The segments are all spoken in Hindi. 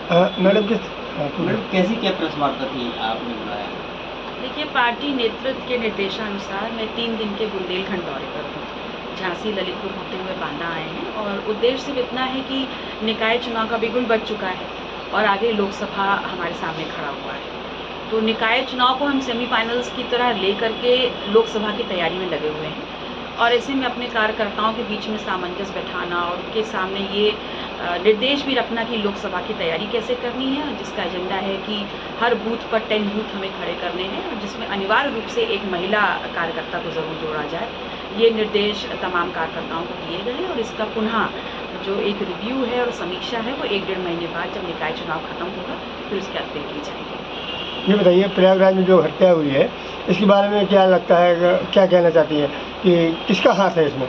मैडम मैडम कैसी क्या प्रेस वार्ता थी आपने बुलाया? देखिए, पार्टी नेतृत्व के निर्देशानुसार मैं 3 दिन के बुंदेलखंड दौरे पर हूँ। झांसी, ललितपुर होते हुए बांदा आए हैं और उद्देश्य सिर्फ इतना है कि निकाय चुनाव का बिगुल बज चुका है और आगे लोकसभा हमारे सामने खड़ा हुआ है। तो निकाय चुनाव को हम सेमीफाइनल्स की तरह लेकर के लोकसभा की तैयारी में लगे हुए हैं और ऐसे में अपने कार्यकर्ताओं के बीच में सामंजस्य बैठाना और उनके सामने ये निर्देश भी रखना कि लोकसभा की तैयारी कैसे करनी है, जिसका एजेंडा है कि हर बूथ पर 10 बूथ हमें खड़े करने हैं और जिसमें अनिवार्य रूप से एक महिला कार्यकर्ता को ज़रूर जोड़ा जाए। ये निर्देश तमाम कार्यकर्ताओं को दिए गए हैं और इसका पुनः जो एक रिव्यू है और समीक्षा है वो 1-1.5 महीने बाद जब निकाय चुनाव खत्म होगा फिर उसके बाद फिर की जाएगी। ये बताइए, प्रयागराज में जो हत्या हुई है इसके बारे में क्या लगता है, क्या कहना चाहती हैं कि किसका हाथ है इसमें?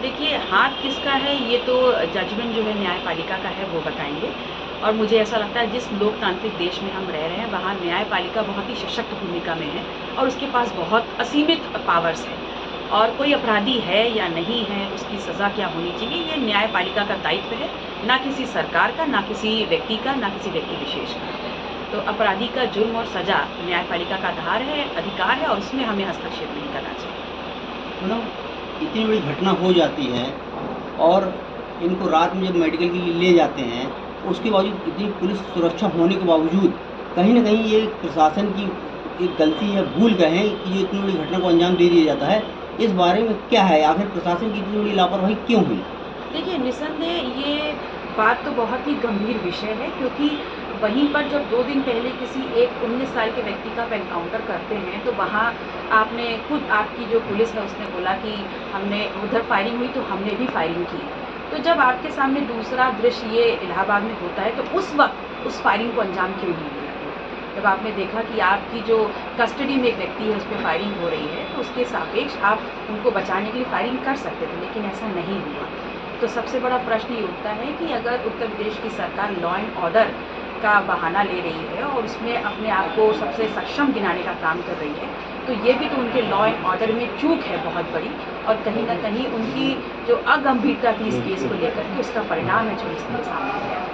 देखिए, हाथ किसका है ये तो जजमेंट जो है न्यायपालिका का है वो बताएंगे और मुझे ऐसा लगता है जिस लोकतांत्रिक देश में हम रह रहे हैं वहाँ न्यायपालिका बहुत ही सशक्त भूमिका में है और उसके पास बहुत असीमित पावर्स है और कोई अपराधी है या नहीं है उसकी सज़ा क्या होनी चाहिए ये न्यायपालिका का दायित्व है, ना किसी सरकार का, ना किसी व्यक्ति का, ना किसी व्यक्ति विशेष का। तो अपराधी का जुर्म और सज़ा न्यायपालिका का आधार है, अधिकार है और उसमें हमें हस्तक्षेप नहीं करना चाहिए। मतलब इतनी बड़ी घटना हो जाती है और इनको रात में जब मेडिकल के लिए ले जाते हैं उसके बावजूद इतनी पुलिस सुरक्षा होने के बावजूद कहीं ना कहीं ये प्रशासन की एक गलती या भूल कहें कि जो इतनी बड़ी घटना को अंजाम दे दिया जाता है, इस बारे में क्या है? आखिर प्रशासन की इतनी बड़ी लापरवाही क्यों हुई? देखिए, निस्संदेह ये बात तो बहुत ही गंभीर विषय है क्योंकि वहीं पर जब 2 दिन पहले किसी एक 19 साल के व्यक्ति का आप एनकाउंटर करते हैं तो वहाँ आपने खुद आपकी जो पुलिस है उसने बोला कि हमने उधर फायरिंग हुई तो हमने भी फायरिंग की। तो जब आपके सामने दूसरा दृश्य ये इलाहाबाद में होता है तो उस वक्त उस फायरिंग को अंजाम क्यों नहीं दिया गया? जब आपने देखा कि आपकी जो कस्टडी में एक व्यक्ति है उस पर फायरिंग हो रही है तो उसके सापेक्ष आप उनको बचाने के लिए फायरिंग कर सकते थे, लेकिन ऐसा नहीं हुआ। तो सबसे बड़ा प्रश्न ये उठता है कि अगर उत्तर प्रदेश की सरकार लॉ एंड ऑर्डर का बहाना ले रही है और उसमें अपने आप को सबसे सक्षम गिनाने का काम कर रही है तो ये भी तो उनके लॉ एंड ऑर्डर में चूक है बहुत बड़ी और कहीं ना कहीं उनकी जो अगंभीरता थी इस केस को लेकर के उसका परिणाम है जो इसके सामने आया।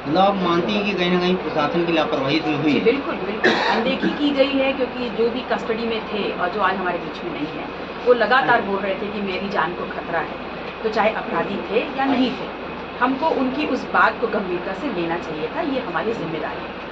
मतलब आप मानती हैं कि कहीं ना कहीं प्रशासन की लापरवाही इसमें हुई है? बिल्कुल बिल्कुल अनदेखी की गई है क्योंकि जो भी कस्टडी में थे और जो आज हमारे बीच में नहीं है वो लगातार बोल रहे थे कि मेरी जान को खतरा है, तो चाहे अपराधी थे या नहीं थे हमको उनकी उस बात को गंभीरता से लेना चाहिए था, ये हमारी जिम्मेदारी है।